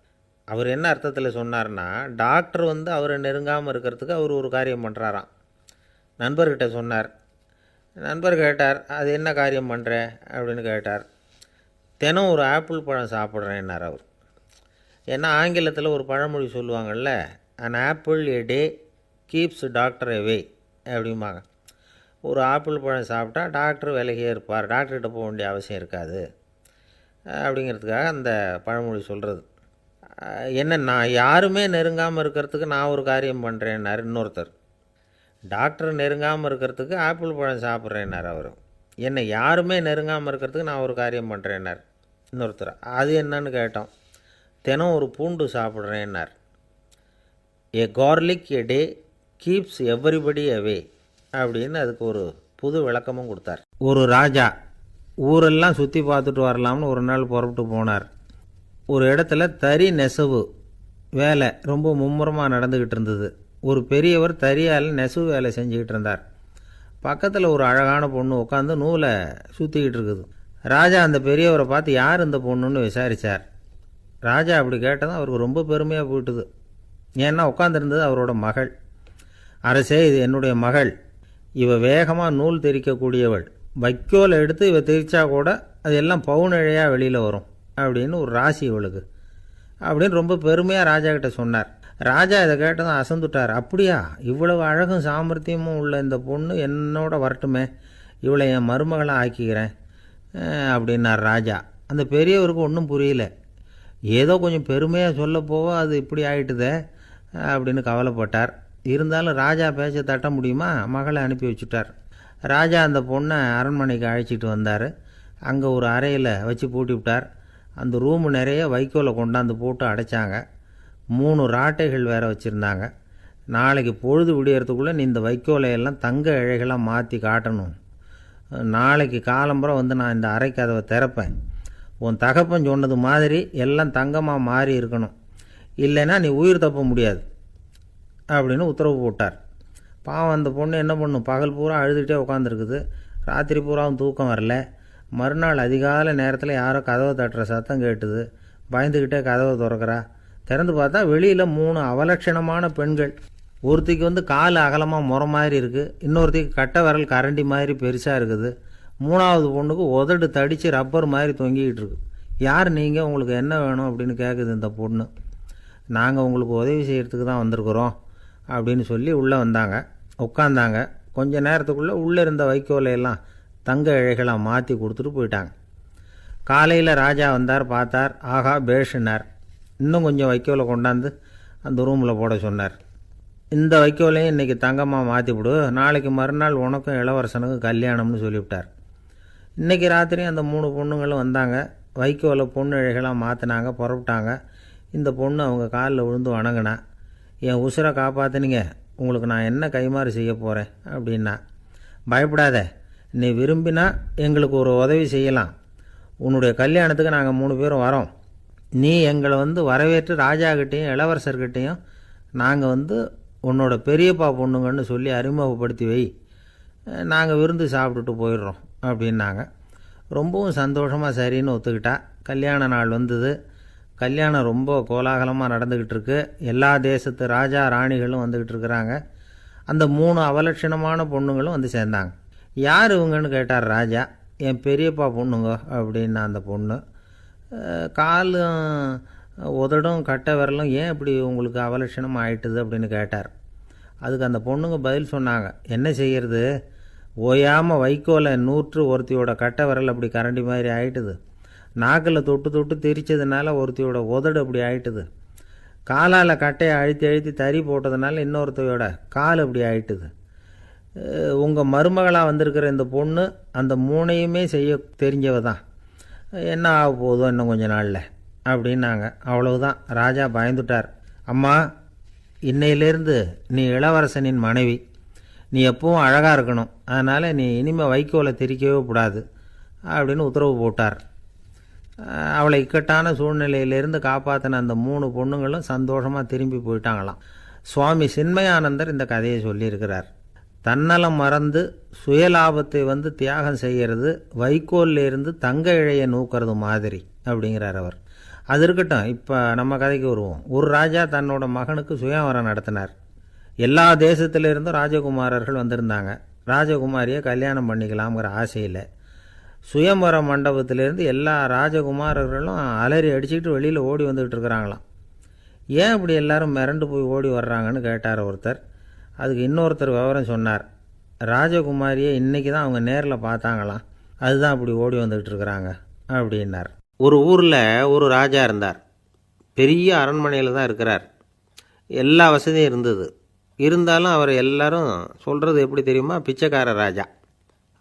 அவர் என்ன அர்த்தத்தில் சொன்னார்னா, டாக்டர் வந்து அவரை நெருங்காமல் இருக்கிறதுக்கு அவர் ஒரு காரியம் பண்ணுறாராம். நண்பர்கிட்ட சொன்னார். நண்பர் கேட்டார், அது என்ன காரியம் பண்ணுற அப்படின்னு கேட்டார். தினம் ஒரு ஆப்பிள் பழம் சாப்பிட்றேன்னார் அவர். ஏன்னா ஆங்கிலத்தில் ஒரு பழமொழி சொல்லுவாங்கள்ல, an apple a day keeps doctor away அப்படிம்பாங்க. ஒரு ஆப்பிள் பழம் சாப்பிட்டா டாக்டர் விலகியே இருப்பார், டாக்டர்கிட்ட போக வேண்டிய அவசியம் இருக்காது அப்படிங்கிறதுக்காக அந்த பழமொழி சொல்கிறது. என்ன, நான் யாருமே நெருங்காமல் இருக்கிறதுக்கு நான் ஒரு காரியம் பண்ணுறேன்னார் இன்னொருத்தர். டாக்டர் நெருங்காமல் இருக்கிறதுக்கு ஆப்பிள் பழம் சாப்பிட்றேன்னார் அவர். என்னை யாருமே நெருங்காமல் இருக்கிறதுக்கு நான் ஒரு காரியம் பண்ணுறேன்னார் இன்னொருத்தர். அது என்னன்னு கேட்டோம். தினம் ஒரு பூண்டு சாப்பிட்றேன்னார். ஏ கார்லிக் எ டே கீப்ஸ் எவ்ரிபடி அவே அப்படின்னு அதுக்கு ஒரு புது விளக்கமும் கொடுத்தார். ஒரு ராஜா ஊரெல்லாம் சுற்றி பார்த்துட்டு வரலாம்னு ஒரு நாள் புறப்பட்டு போனார். ஒரு இடத்துல தறி நெசவு வேலை ரொம்ப மும்முரமாக நடந்துக்கிட்டு இருந்தது. ஒரு பெரியவர் தறியால் நெசவு வேலை செஞ்சுக்கிட்டு இருந்தார். பக்கத்தில் ஒரு அழகான பொண்ணு உட்காந்து நூலை சுற்றிக்கிட்டு இருக்குது. ராஜா அந்த பெரியவரை பார்த்து யார் இந்த பொண்ணுன்னு விசாரித்தார். ராஜா அப்படி கேட்டதும் அவருக்கு ரொம்ப பெருமையாக போயிட்டுது. ஏன்னா உட்காந்துருந்தது அவரோட மகள். அரசே, இது என்னுடைய மகள். இவ வேகமாக நூல் தெரிக்கக்கூடியவள். வைக்கோலை எடுத்து இவ தெரிச்சா கூட அது எல்லாம் பவுனிழையாக வெளியில் வரும் அப்படின்னு ஒரு ராசி இவளுக்கு அப்படின்னு ரொம்ப பெருமையாக ராஜா கிட்ட சொன்னார். ராஜா இதை கேட்டதும் அசந்துட்டார். அப்படியா, இவ்வளவு அழகும் சாமர்த்தியமும் உள்ள இந்த பொண்ணு என்னோட வரட்டுமே, இவளை என் மருமகளாக ஆக்கிக்கிறேன் அப்படின்னார் ராஜா. அந்த பெரியவருக்கு ஒன்றும் புரியல. ஏதோ கொஞ்சம் பெருமையாக சொல்ல போக அது இப்படி ஆயிட்டுதே அப்படின்னு கவலைப்பட்டார். இருந்தாலும் ராஜா பேச்ச தட்ட முடியுமா, மகளை அனுப்பி வச்சுட்டார். ராஜா அந்த பொண்ணை அரண்மனைக்கு அழைச்சிட்டு வந்தார். அங்கே ஒரு அறையில் வச்சு பூட்டி விட்டார். அந்த ரூமு நிறைய வைக்கோலை கொண்டாந்து போட்டு அடைச்சாங்க. 3 ராட்டைகள் வேறு வச்சுருந்தாங்க. நாளைக்கு பொழுது விடியறதுக்குள்ளே நீ இந்த வைக்கோலையெல்லாம் தங்க இழைகளாக மாற்றி காட்டணும். நாளைக்கு காலம்புறம் வந்து நான் இந்த அறை கதவை திறப்பேன். உன் தகப்பன் சொன்னது மாதிரி எல்லாம் தங்கமாக மாறி இருக்கணும், இல்லைன்னா நீ உயிர் தப்ப முடியாது அப்படின்னு உத்தரவு போட்டார். பாவம் அந்த பொண்ணு என்ன பண்ணும், பகல் பூரா அழுதுகிட்டே உட்காந்துருக்குது. ராத்திரி பூராவும் தூக்கம் வரல. மறுநாள் அதிகாலை நேரத்தில் யாரோ கதவை தட்டுற சத்தம் கேட்டுது. பயந்துக்கிட்டே கதவை திறக்கிறா. திறந்து பார்த்தா வெளியில் 3 அவலட்சணமான பெண்கள். ஒருத்திக்கு வந்து கால் அகலமாக முறை மாதிரி இருக்குது, இன்னொருத்திக்கு கட்டை விரல் கரண்டி மாதிரி பெருசாக இருக்குது, 3ஆவது பொண்ணுக்கு உதடு தடித்து ரப்பர் மாதிரி தொங்கிக்கிட்டு இருக்கு. யார் நீங்கள், உங்களுக்கு என்ன வேணும் அப்படின்னு கேட்குது இந்த பொண்ணு. நாங்கள் உங்களுக்கு உதவி செய்கிறதுக்கு தான் வந்திருக்குறோம் அப்படின்னு சொல்லி உள்ளே வந்தாங்க. உட்காந்தாங்க. கொஞ்ச நேரத்துக்குள்ளே உள்ளே இருந்த வைக்கோலையெல்லாம் தங்க இழைகளாக மாற்றி கொடுத்துட்டு போயிட்டாங்க. காலையில் ராஜா வந்தார், பார்த்தார். ஆகா பேஷுனார். இன்னும் கொஞ்சம் வைக்கோலை கொண்டாந்து அந்த ரூமில் போட சொன்னார். இந்த வைக்கோலையும் இன்றைக்கி தங்கமாக மாற்றிவிடு, நாளைக்கு மறுநாள் உனக்கும் இளவரசனுக்கும் கல்யாணம்னு சொல்லிவிட்டார். இன்றைக்கி ராத்திரி அந்த 3 பொண்ணுங்களும் வந்தாங்க. வைக்கோலை பொண்ணு இழைகளாக மாற்றினாங்க, புறப்பட்டாங்க. இந்த பொண்ணு அவங்க காலில் விழுந்து வணங்கினா. என் உசுரை காப்பாற்றினீங்க, உங்களுக்கு நான் என்ன கைமாறு செய்ய போகிறேன் அப்படின்னா. பயப்படாத, நீ விரும்பினா எங்களுக்கு ஒரு உதவி செய்யலாம். உன்னுடைய கல்யாணத்துக்கு நாங்கள் 3 பேரும் வரோம். நீ எங்களை வந்து வரவேற்று ராஜாக்கிட்டேயும் இளவரசர்கிட்டையும் நாங்கள் வந்து உன்னோட பெரியப்பா பொண்ணுங்கன்னு சொல்லி அறிமுகப்படுத்தி வை, நாங்கள் விருந்து சாப்பிட்டுட்டு போயிடுறோம் அப்படின்னாங்க. ரொம்பவும் சந்தோஷமாக சரின்னு ஒத்துக்கிட்டா. கல்யாண நாள் வந்தது. கல்யாணம் ரொம்ப கோலாகலமாக நடந்துக்கிட்டு இருக்கு. எல்லா தேசத்து ராஜா ராணிகளும் வந்துக்கிட்டு இருக்கிறாங்க. அந்த 3 அவலட்சணமான பொண்ணுங்களும் வந்து சேர்ந்தாங்க. யார் இவங்கன்னு கேட்டார் ராஜா. என் பெரியப்பா பொண்ணுங்க அப்படின்னா அந்த பொண்ணு. காலும் உதடும் கட்டை விரலும் ஏன் இப்படி உங்களுக்கு அவலட்சணம் ஆயிட்டுது அப்படின்னு கேட்டார். அதுக்கு அந்த பொண்ணுங்க பதில் சொன்னாங்க. என்ன செய்கிறது, ஓயாமல் வைக்கோலை நூற்று ஒருத்தியோட கட்டை விரல் அப்படி கரண்டி மாதிரி ஆயிட்டுது, நாக்கில் தொட்டு தொட்டு திரிச்சதுனால ஒருத்தியோட உதடு அப்படி ஆயிட்டுது, காலால் கட்டையை அழுத்தி அழுத்தி தறி போட்டதுனால இன்னொருத்தையோட கால் அப்படி ஆயிட்டுது. உங்கள் மருமகளாக வந்திருக்கிற இந்த பொண்ணு அந்த 3ஐயுமே செய்ய தெரிஞ்சவ தான். என்ன ஆக போதோ இன்னும் கொஞ்ச நாளில் அப்படின்னாங்க. அவ்வளவுதான். ராஜா பயந்துட்டார். அம்மா, இன்னையிலேருந்து நீ இளவரசனின் மனைவி. நீ எப்பவும் அழகாக இருக்கணும், அதனால் நீ இனிமேல் வைக்கோலை திரிக்கவே கூடாது அப்படின்னு உத்தரவு போட்டார். அவளை இக்கட்டான சூழ்நிலையிலேருந்து காப்பாற்றின அந்த 3 பொண்ணுங்களும் சந்தோஷமாக திரும்பி போயிட்டாங்களாம். சுவாமி சின்மயானந்தர் இந்த கதையை சொல்லியிருக்கிறார். தன்னலம் மறந்து சுயலாபத்தை தியாகம் செய்கிறது வைக்கோல்லேருந்து தங்க இழையை நூக்கிறது மாதிரி அப்படிங்கிறார் அவர். அது இருக்கட்டும், இப்போ நம்ம கதைக்கு வருவோம். ஒரு ராஜா தன்னோட மகனுக்கு சுயவரம் நடத்தினார். எல்லா தேசத்திலிருந்தும் ராஜகுமாரர்கள் வந்திருந்தாங்க. ராஜகுமாரியை கல்யாணம் பண்ணிக்கலாம்ங்கிற ஆசையில் சுயம்பர மண்டபத்திலேருந்து எல்லா ராஜகுமாரர்களும் அலறி அடிச்சுக்கிட்டு வெளியில் ஓடி வந்துக்கிட்டு இருக்கிறாங்களாம். ஏன் இப்படி எல்லாரும் மிரண்டு போய் ஓடி வர்றாங்கன்னு கேட்டார் ஒருத்தர். அதுக்கு இன்னொருத்தர் விவரம் சொன்னார். ராஜகுமாரியை இன்றைக்கி தான் அவங்க நேரில் பார்த்தாங்களாம், அதுதான் அப்படி ஓடி வந்துக்கிட்டு இருக்கிறாங்க அப்படின்னார். ஒரு ஊரில் ஒரு ராஜா இருந்தார். பெரிய அரண்மனையில் தான் இருக்கிறார். எல்லா வசதியும் இருந்தது. இருந்தாலும் அவர் எல்லாரும் சொல்கிறது எப்படி தெரியுமா, பிச்சைக்கார ராஜா.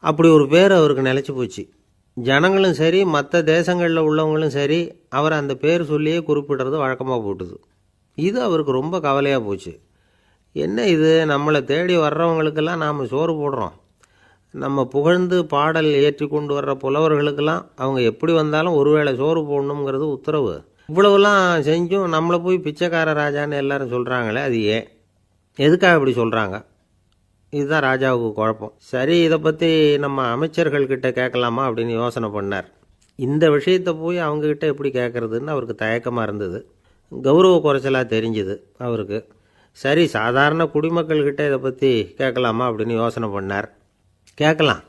அப்படி ஒரு பேர் அவருக்கு நிலச்சி போச்சு. ஜனங்களும் சரி மற்ற தேசங்களில் உள்ளவங்களும் சரி அவர் அந்த பேர் சொல்லியே குறிப்பிடுறது வழக்கமாக போட்டுது. இது அவருக்கு ரொம்ப கவலையாக போச்சு. என்ன இது, நம்மளை தேடி வர்றவங்களுக்கெல்லாம் நாம் சோறு போடுறோம், நம்ம புகழ்ந்து பாடல் ஏற்றி கொண்டு வர்ற புலவர்களுக்கெல்லாம் அவங்க எப்படி வந்தாலும் ஒருவேளை சோறு போடணுங்கிறது உத்தரவு. இவ்வளவுலாம் செஞ்சும் நம்மளை போய் பிச்சைக்கார ராஜான்னு எல்லாரும் சொல்கிறாங்களே, அது ஏன், எதுக்காக இப்படி சொல்கிறாங்க? இதுதான் ராஜாவுக்கு குழப்பம். சரி, இதை பற்றி நம்ம அமைச்சர்கள்கிட்ட கேட்கலாமா அப்படின்னு யோசனை பண்ணார். இந்த விஷயத்தை போய் அவங்கக்கிட்ட எப்படி கேட்குறதுன்னு அவருக்கு தயக்கமாக இருந்தது. கௌரவ குறைச்சலாக தெரிஞ்சுது அவருக்கு. சரி, சாதாரண குடிமக்கள்கிட்ட இதை பற்றி கேட்கலாமா அப்படின்னு யோசனை பண்ணார். கேட்கலாம்,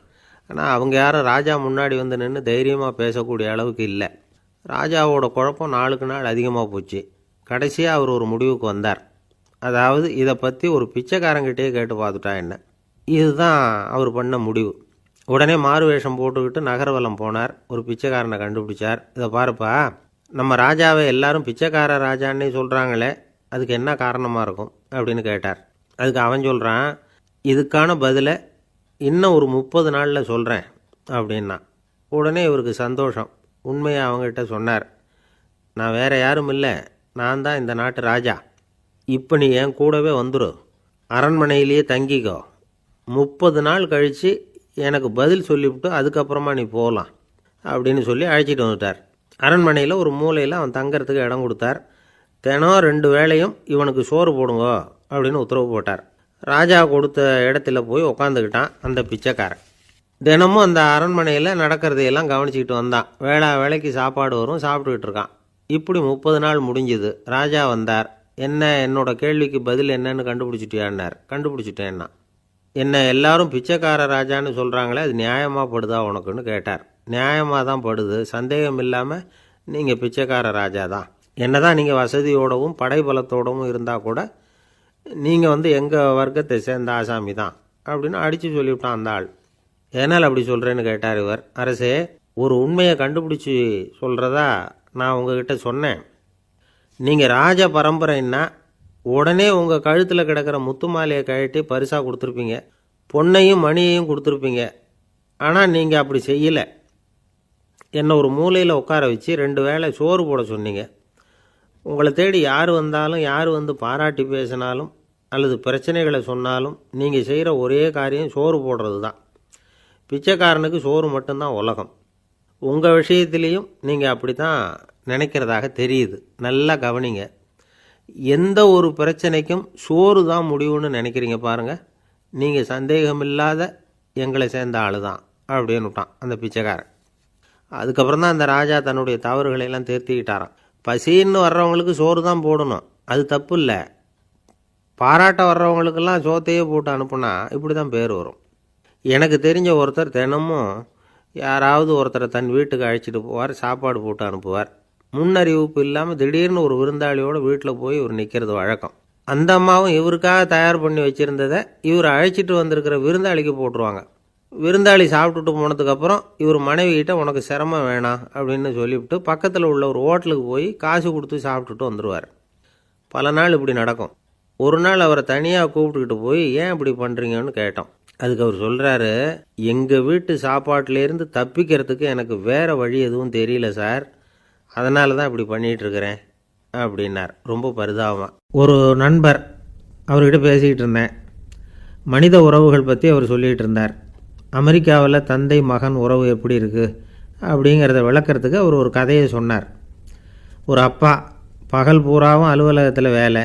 ஆனால் அவங்க யாரும் ராஜா முன்னாடி வந்து நின்று தைரியமாக பேசக்கூடிய அளவுக்கு இல்லை. ராஜாவோட குழப்பம் நாளுக்கு நாள் அதிகமாக போச்சு. கடைசியாக அவர் ஒரு முடிவுக்கு வந்தார். அதாவது இதை பற்றி ஒரு பிச்சைக்காரங்கிட்டே கேட்டு பார்த்துட்டா என்ன. இதுதான் அவர் பண்ண முடிவு. உடனே மாறு வேஷம் போட்டுக்கிட்டு நகர்வலம் போனார். ஒரு பிச்சைக்காரனை கண்டுபிடிச்சார். இதை பாருப்பா, நம்ம ராஜாவை எல்லாரும் பிச்சைக்கார ராஜான்னே சொல்கிறாங்களே, அதுக்கு என்ன காரணமாக இருக்கும் அப்படின்னு கேட்டார். அதுக்கு அவன் சொல்கிறான், இதுக்கான பதிலை இன்னும் ஒரு 30 நாளில் சொல்கிறேன் அப்படின்னா. உடனே இவருக்கு சந்தோஷம். உண்மையை அவங்ககிட்ட சொன்னார். நான் வேறு யாரும் இல்லை, நான் தான் இந்த நாட்டு ராஜா. இப்போ நீ என் கூடவே வந்துடும், அரண்மனையிலேயே தங்கிக்கோ. 30 நாள் கழித்து எனக்கு பதில் சொல்லிவிட்டு அதுக்கப்புறமா நீ போகலாம் அப்படின்னு சொல்லி அழைச்சிட்டு வந்துட்டார். அரண்மனையில் ஒரு மூலையில் அவன் தங்கிறதுக்கு இடம் கொடுத்தார். தினம் 2 வேளையும் இவனுக்கு சோறு போடுங்க அப்படின்னு உத்தரவு போட்டார். ராஜா கொடுத்த இடத்துல போய் உக்காந்துக்கிட்டான் அந்த பிச்சைக்காரன். தினமும் அந்த அரண்மனையில் நடக்கிறதையெல்லாம் கவனிச்சிக்கிட்டு வந்தான். வேளைக்கு சாப்பாடு வரும், சாப்பிட்டுக்கிட்டு இருக்கான். இப்படி 30 நாள் முடிஞ்சுது. ராஜா வந்தார். என்ன, என்னோட கேள்விக்கு பதில் என்னன்னு கண்டுபிடிச்சிட்டியான்னார். கண்டுபிடிச்சிட்டேன்னா. என்ன எல்லாரும் பிச்சைக்கார ராஜான்னு சொல்கிறாங்களே, அது நியாயமாக படுதா உனக்குன்னு கேட்டார். நியாயமாக தான் படுது, சந்தேகம் இல்லாமல் நீங்கள் பிச்சைக்கார ராஜா தான். என்ன தான் நீங்கள் வசதியோடவும் படைபலத்தோடவும் இருந்தால் கூட நீங்கள் எங்கள் வர்க்கத்தை சேர்ந்த ஆசாமி தான் அப்படின்னு அடித்து சொல்லிவிட்டான் அந்த ஆள். ஏனால் அப்படி சொல்கிறேன்னு கேட்டார் இவர். அரசே, ஒரு உண்மையை கண்டுபிடிச்சி சொல்கிறதா நான் உங்ககிட்ட சொன்னேன். நீங்கள் ராஜ பரம்பரைன்னா உடனே உங்கள் கழுத்தில் கிடக்கிற முத்து மாலையை கழட்டி பரிசாக கொடுத்துருப்பீங்க, பொன்னையும் மணியையும் கொடுத்துருப்பீங்க. ஆனால் நீங்கள் அப்படி செய்யலை. என்னை ஒரு மூலையில் உட்கார வச்சு 2 வேளை சோறு போட சொன்னீங்க. உங்களை தேடி யார் வந்தாலும், யார் வந்து பாராட்டி பேசினாலும் அல்லது பிரச்சனைகளை சொன்னாலும் நீங்கள் செய்கிற ஒரே காரியம் சோறு போடுறது தான். பிச்சைக்காரனுக்கு சோறு மட்டும்தான் உலகம். உங்கள் விஷயத்துலேயும் நீங்கள் அப்படி தான் நினைக்கிறதாக தெரியுது. நல்லா கவனிங்க. எந்த ஒரு பிரச்சனைக்கும் சோறு தான் முடிவுன்னு நினைக்கிறீங்க பாருங்கள். நீங்கள் சந்தேகமில்லாத எங்களை சேர்ந்த ஆள் தான் அப்படின்னு விட்டான் அந்த பிச்சைக்காரன். அதுக்கப்புறம் தான் அந்த ராஜா தன்னுடைய தவறுகளையெல்லாம் தேர்த்திக்கிட்டாராம். பசின்னு வர்றவங்களுக்கு சோறு தான் போடணும், அது தப்பு இல்லை. பாராட்ட வர்றவங்களுக்கெல்லாம் சோத்தையே போட்டு அனுப்புனா இப்படி தான் பேர் வரும். எனக்கு தெரிஞ்ச ஒருத்தர் தினமும் யாராவது ஒருத்தரை தன் வீட்டுக்கு அழைச்சிட்டு போவார், சாப்பாடு போட்டு அனுப்புவார். முன்னறிவிப்பு இல்லாமல் திடீர்னு ஒரு விருந்தாளியோடு வீட்டில் போய் இவர் நிற்கிறது வழக்கம். அந்த அம்மாவும் இவருக்காக தயார் பண்ணி வச்சுருந்ததை இவர் அழைச்சிட்டு வந்திருக்கிற விருந்தாளிக்கு போட்டுருவாங்க. விருந்தாளி சாப்பிட்டுட்டு போனதுக்கப்புறம் இவர் மனைவிகிட்ட உனக்கு சிரமம் வேணாம் அப்படின்னு சொல்லிவிட்டு பக்கத்தில் உள்ள ஒரு ஹோட்டலுக்கு போய் காசு கொடுத்து சாப்பிட்டுட்டு வந்துடுவார். பல நாள் இப்படி நடக்கும். ஒரு நாள் அவரை தனியாக கூப்பிட்டுக்கிட்டு போய் ஏன் இப்படி பண்ணுறீங்கன்னு கேட்டோம். அதுக்கு அவர் சொல்கிறாரு, எங்கள் வீட்டு சாப்பாட்டிலேருந்து தப்பிக்கிறதுக்கு எனக்கு வேறு வழி எதுவும் தெரியல சார், அதனால தான் இப்படி பண்ணிகிட்ருக்கிறேன் அப்படின்னார் ரொம்ப பரிதாபமாக. ஒரு நண்பர், அவர்கிட்ட பேசிக்கிட்டு இருந்தேன். மனித உறவுகள் பற்றி அவர் சொல்லிகிட்டு இருந்தார். அமெரிக்காவில் தந்தை மகன் உறவு எப்படி இருக்குது அப்படிங்கிறத விளக்கிறதுக்கு அவர் ஒரு கதையை சொன்னார். ஒரு அப்பா பகல் பூராவும் அலுவலகத்தில் வேலை,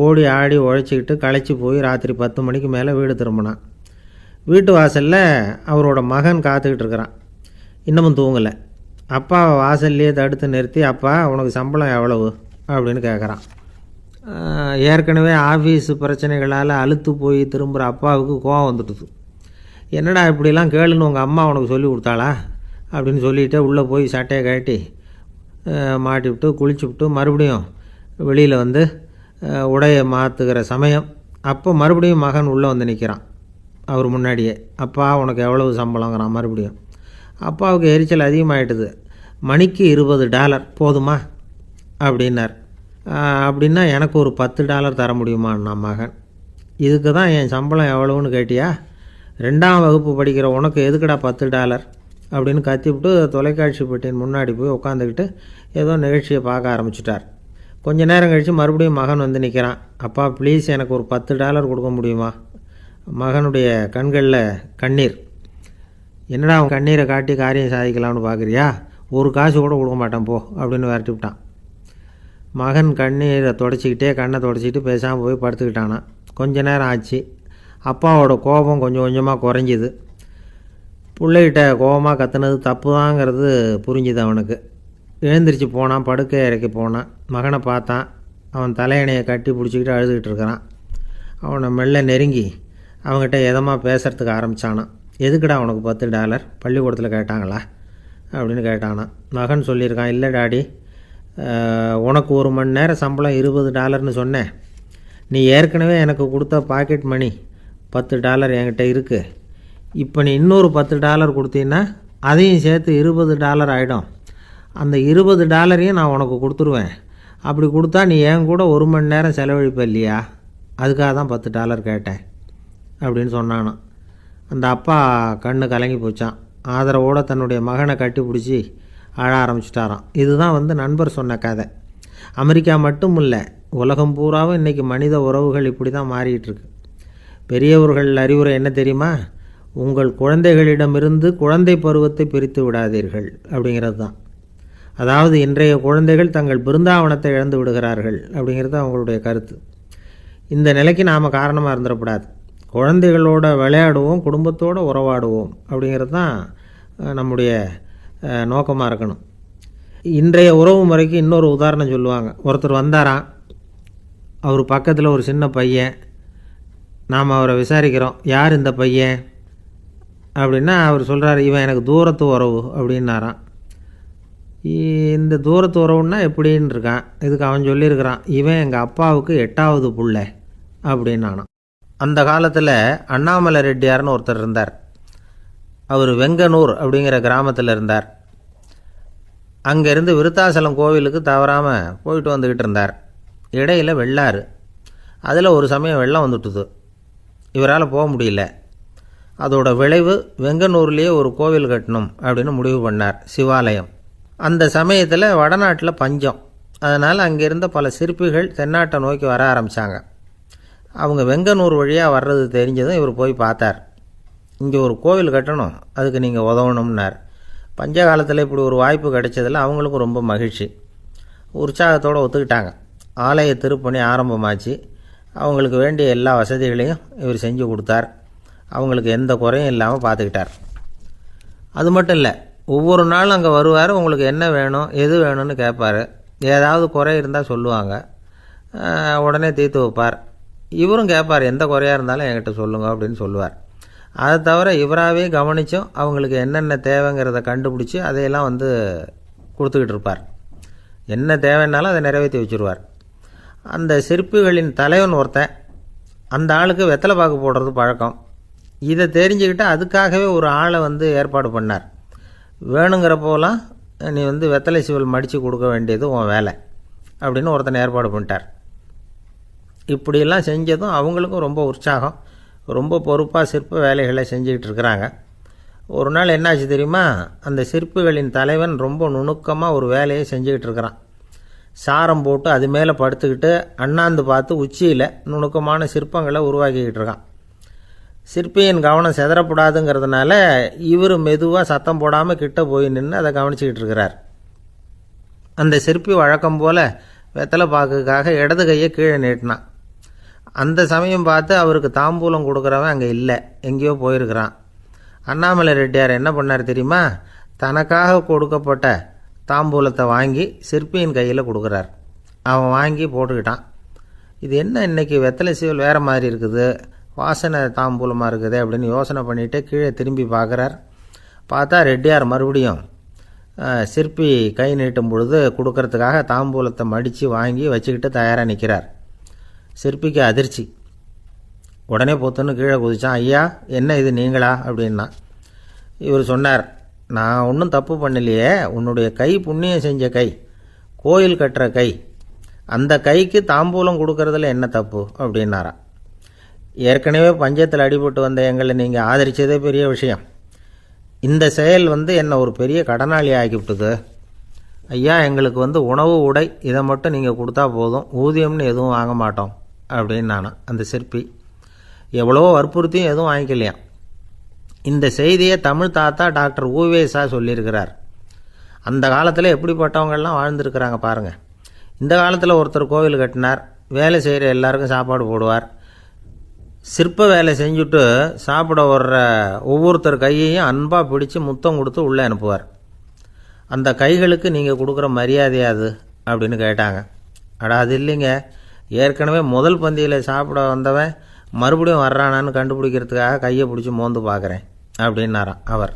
ஓடி ஆடி உழைச்சிக்கிட்டு களைச்சி போய் ராத்திரி 10 மணிக்கு மேலே வீடு திரும்பினான். வீட்டு வாசலில் அவரோட மகன் காத்துக்கிட்டு இருக்கிறான். இன்னமும் தூங்கலை. அப்பாவை வாசல்லையே தடுத்து நிறுத்தி, அப்பா உனக்கு சம்பளம் எவ்வளவு அப்படின்னு கேட்குறான். ஏற்கனவே ஆஃபீஸு பிரச்சனைகளால் அலுத்து போய் திரும்புகிற அப்பாவுக்கு கோவம் வந்துட்டுது. என்னடா இப்படிலாம் கேளுன்னு உங்கள் அம்மா உனக்கு சொல்லி கொடுத்தாளா அப்படின்னு சொல்லிவிட்டு உள்ளே போய் சட்டையை கட்டி மாட்டி விட்டு குளிச்சு விட்டு மறுபடியும் வெளியில் வந்து உடையை மாற்றுகிற சமயம் அப்போ மறுபடியும் மகன் உள்ளே வந்து நிற்கிறான் அவர் முன்னாடியே. அப்பா உனக்கு எவ்வளவு சம்பளங்கிறான் மறுபடியும். அப்பாவுக்கு எரிச்சல் அதிகமாகிட்டுது. மணிக்கு $20 போதுமா அப்படின்னார். அப்படின்னா எனக்கு ஒரு $10 தர முடியுமான்னா மகன். இதுக்கு தான் என் சம்பளம் எவ்வளவுன்னு கேட்டியா? 2ஆம் வகுப்பு படிக்கிற உனக்கு எதுக்குடா $10 அப்படின்னு கத்திவிட்டு தொலைக்காட்சி பெட்டியின் முன்னாடி போய் உட்காந்துக்கிட்டு ஏதோ நிகழ்ச்சியை பார்க்க ஆரம்பிச்சிட்டார். கொஞ்ச நேரம் கழித்து மறுபடியும் மகன் வந்து நிற்கிறான். அப்பா ப்ளீஸ் எனக்கு ஒரு $10 கொடுக்க முடியுமா? மகனுடைய கண்களில் கண்ணீர். என்னடா அவன் கண்ணீரை காட்டி காரியம் சாதிக்கலாம்னு பார்க்குறியா? ஒரு காசு கூட கொடுக்க மாட்டான் போ அப்படின்னு விரட்டி விட்டான். மகன் கண்ணீரை தொடச்சிக்கிட்டே கண்ணை தொடச்சிக்கிட்டு பேசாமல் போய் படுத்துக்கிட்டானா. கொஞ்ச நேரம் ஆச்சு. அப்பாவோட கோபம் கொஞ்சம் கொஞ்சமாக குறைஞ்சிது. பிள்ளைகிட்ட கோபமாக கத்துனது தப்பு தாங்கிறது புரிஞ்சுது அவனுக்கு. எழுந்திரிச்சு போனான், படுக்கை இறக்கி போனான். மகனை பார்த்தான். அவன் தலையணையை கட்டி பிடிச்சிக்கிட்டு அழுதுகிட்டு இருக்கிறான். அவனை மெல்ல நெருங்கி அவங்ககிட்ட எதமாக பேசுகிறதுக்கு ஆரம்பித்தானான். எதுக்குடா உனக்கு $10 பள்ளிக்கூடத்தில் கேட்டாங்களா அப்படின்னு கேட்டானான். மகன் சொல்லியிருக்கான், இல்லை டாடி, உனக்கு 1 மணி நேரம் சம்பளம் $20ன்னு சொன்னேன். நீ ஏற்கனவே எனக்கு கொடுத்த பாக்கெட் மணி $10 என்கிட்ட இருக்குது. இப்போ நீ இன்னொரு $10 கொடுத்தீங்கன்னா அதையும் சேர்த்து $20 ஆகிடும். அந்த $20 நான் உனக்கு கொடுத்துருவேன். அப்படி கொடுத்தா நீ என் கூட 1 மணி நேரம் செலவழிப்ப இல்லையா? அதுக்காக தான் $10 கேட்டேன் அப்படின்னு சொன்னானான். அந்த அப்பா கண்ணு கலங்கி போச்சான். ஆதரவோடு தன்னுடைய மகனை கட்டி பிடிச்சி அழ ஆரம்பிச்சிட்டாராம். இதுதான் நண்பர் சொன்ன கதை. அமெரிக்கா மட்டும் இல்லை, உலகம் பூராவும் இன்றைக்கி மனித உறவுகள் இப்படி தான் மாறிட்டுருக்கு. பெரியவர்கள் அறிவுரை என்ன தெரியுமா? உங்கள் குழந்தைகளிடமிருந்து குழந்தை பருவத்தை பிரித்து விடாதீர்கள் அப்படிங்கிறது தான். அதாவது இன்றைய குழந்தைகள் தங்கள் பிருந்தாவனத்தை இழந்து விடுகிறார்கள் அப்படிங்கிறது அவங்களுடைய கருத்து. இந்த நிலைக்கு நாம் காரணமாக இருந்துடக்கூடாது. குழந்தைகளோட விளையாடுவோம், குடும்பத்தோடு உறவாடுவோம் அப்படிங்கிறது தான் நம்முடைய நோக்கமாக இருக்கணும். இன்றைய உறவு முறைக்கு இன்னொரு உதாரணம் சொல்லுவாங்க. ஒருத்தர் வந்தாராம். அவர் பக்கத்தில் ஒரு சின்ன பையன். நாம் அவரை விசாரிக்கிறோம், யார் இந்த பையன் அப்படின்னா அவர் சொல்கிறார், இவன் எனக்கு தூரத்து உறவு அப்படின்னாராம். இந்த தூரத்து உறவுன்னா எப்படின்னு இருக்கான். இதுக்கு அவன் சொல்லியிருக்கிறான், இவன் எங்கள் அப்பாவுக்கு 8வது புள்ள அப்படின்னானான். அந்த காலத்தில் அண்ணாமலை ரெட்டியார்னு ஒருத்தர் இருந்தார். அவர் வெங்கனூர் அப்படிங்கிற கிராமத்தில் இருந்தார். அங்கேருந்து விருத்தாசலம் கோவிலுக்கு தவறாமல் போயிட்டு வந்துக்கிட்டு இருந்தார். இடையில் வெள்ளாறு. அதில் ஒரு சமயம் வெள்ளம் வந்துட்டுது. இவரால் போக முடியல. அதோட விளைவு வெங்கனூர்லேயே ஒரு கோவில் கட்டணும் அப்படின்னு முடிவு பண்ணார், சிவாலயம். அந்த சமயத்தில் வடநாட்டில் பஞ்சம். அதனால் அங்கே இருந்த பல சிற்பிகள் தென்னாட்டை நோக்கி வர ஆரம்பித்தாங்க. அவங்க வெங்கனூர் வழியாக வர்றது தெரிஞ்சதும் இவர் போய் பார்த்தார். இங்கே ஒரு கோவில் கட்டணும், அதுக்கு நீங்கள் உதவணும்னார். பஞ்ச காலத்தில் இப்படி ஒரு வாய்ப்பு கிடைச்சதில் அவங்களுக்கும் ரொம்ப மகிழ்ச்சி. உற்சாகத்தோடு ஒத்துக்கிட்டாங்க. ஆலய திருப்பணி ஆரம்பமாச்சு. அவங்களுக்கு வேண்டிய எல்லா வசதிகளையும் இவர் செஞ்சு கொடுத்தார். அவங்களுக்கு எந்த குறையும் இல்லாமல் பார்த்துக்கிட்டார். அது மட்டும் இல்லை, ஒவ்வொரு நாளும் அங்கே வருவார். உங்களுக்கு என்ன வேணும், எது வேணும்னு கேட்பார். ஏதாவது குறை இருந்தால் சொல்லுவாங்க, உடனே தீர்த்து வைப்பார். இவரும் கேட்பார், எந்த குறையாக இருந்தாலும் என்கிட்ட சொல்லுங்க அப்படின்னு சொல்லுவார். அதை தவிர இவராகவே கவனித்தும் அவங்களுக்கு என்னென்ன தேவைங்கிறத கண்டுபிடிச்சி அதையெல்லாம் கொடுத்துக்கிட்டு இருப்பார். என்ன தேவைன்னாலும் அதை நிறைவேற்றி வச்சுருவார். அந்த சிற்பிகளின் தலைவன் ஒருத்தன். அந்த ஆளுக்கு வெத்தலை பாக்கு போடுறது பழக்கம். இதை தெரிஞ்சுக்கிட்டு அதுக்காகவே ஒரு ஆளை ஏற்பாடு பண்ணார். வேணுங்கிறப்போலாம் நீ வெத்தலை சிவல் மடித்து கொடுக்க வேண்டியது உன் வேலை அப்படின்னு ஒருத்தனை ஏற்பாடு பண்ணிட்டார். இப்படியெல்லாம் செஞ்சதும் அவங்களுக்கும் ரொம்ப உற்சாகம். ரொம்ப பொறுப்பாக சிற்ப வேலைகளை செஞ்சுக்கிட்டு இருக்கிறாங்க. ஒரு நாள் என்னாச்சு தெரியுமா? அந்த சிற்பிகளின் தலைவன் ரொம்ப நுணுக்கமாக ஒரு வேலையை செஞ்சுக்கிட்டு இருக்கிறான். சாரம் போட்டு அது மேலே படுத்துக்கிட்டு அண்ணாந்து பார்த்து உச்சியில் நுணுக்கமான சிற்பங்களை உருவாக்கிக்கிட்டு இருக்கான். சிற்பியின் கவனம் சிதறப்படாதுங்கிறதுனால இவர் மெதுவாக சத்தம் போடாமல் கிட்ட போய் நின்று அதை கவனிச்சிக்கிட்டு இருக்கிறார். அந்த சிற்பி வழக்கம் போல் வெத்தலை பாக்குக்காக இடது கையை கீழே நீட்டினான். அந்த சமயம் பார்த்து அவருக்கு தாம்பூலம் கொடுக்குறவன் அங்கே இல்லை, எங்கேயோ போயிருக்கிறான். அண்ணாமலை ரெட்டியார் என்ன பண்ணார் தெரியுமா? தனக்காக கொடுக்கப்பட்ட தாம்பூலத்தை வாங்கி சிற்பியின் கையில் கொடுக்குறார். அவன் வாங்கி போட்டுக்கிட்டான். இது என்ன இன்னைக்கு வெத்தலை சீவல் வேறு மாதிரி இருக்குது, வாசனை தாம்பூலமாக இருக்குது அப்படின்னு யோசனை பண்ணிவிட்டு கீழே திரும்பி பார்க்குறார். பார்த்தா ரெட்டியார் மறுபடியும் சிற்பி கை நீட்டும் பொழுது கொடுக்கறதுக்காக தாம்பூலத்தை மடித்து வாங்கி வச்சுக்கிட்டு தயாராக நிற்கிறார். சிற்பிக்கு அதிர்ச்சி. உடனே பொத்துன்னு கீழே குதிச்சான். ஐயா, என்ன இது நீங்களா அப்படின்னா. இவர் சொன்னார், நான் ஒன்றும் தப்பு பண்ணலையே, உன்னுடைய கை புண்ணியம் செஞ்ச கை, கோயில் கட்டுற கை, அந்த கைக்கு தாம்பூலம் கொடுக்கறதுல என்ன தப்பு அப்படின்னாராம். ஏற்கனவே பஞ்சத்தில் அடிபட்டு வந்த எங்களை நீங்கள் ஆதரித்ததே பெரிய விஷயம். இந்த செயல் என்னை ஒரு பெரிய கடனாளி ஆக்கிவிட்டுது. ஐயா, எங்களுக்கு உணவு உடை இதை மட்டும் நீங்கள் கொடுத்தா போதும், ஊதியம்னு எதுவும் வாங்க மாட்டோம் அப்படின்னு நானும். அந்த சிற்பி எவ்வளோ வற்புறுத்தியும் எதுவும் வாங்கிக்கலையாம். இந்த செய்தியை தமிழ் தாத்தா டாக்டர் ஊவேசா சொல்லியிருக்கிறார். அந்த காலத்தில் எப்படிப்பட்டவங்கள்லாம் வாழ்ந்துருக்கிறாங்க பாருங்கள். இந்த காலத்தில் ஒருத்தர் கோவில் கட்டினார், வேலை செய்கிற எல்லாருக்கும் சாப்பாடு போடுவார். சிற்ப வேலை செஞ்சுட்டு சாப்பிட வர்ற ஒவ்வொருத்தர் கையையும் அன்பாக பிடிச்சி முத்தம் கொடுத்து உள்ளே அனுப்புவார். அந்த கைகளுக்கு நீங்கள் கொடுக்குற மரியாதையாது அப்படின்னு கேட்டாங்க. அது இல்லைங்க, ஏற்கனவே முதல் பந்தியில் சாப்பிட வந்தவன் மறுபடியும் வர்றானான்னு கண்டுபிடிக்கிறதுக்காக கையை பிடிச்சி மோந்து பார்க்குறேன் அப்படின்னாராம் அவர்.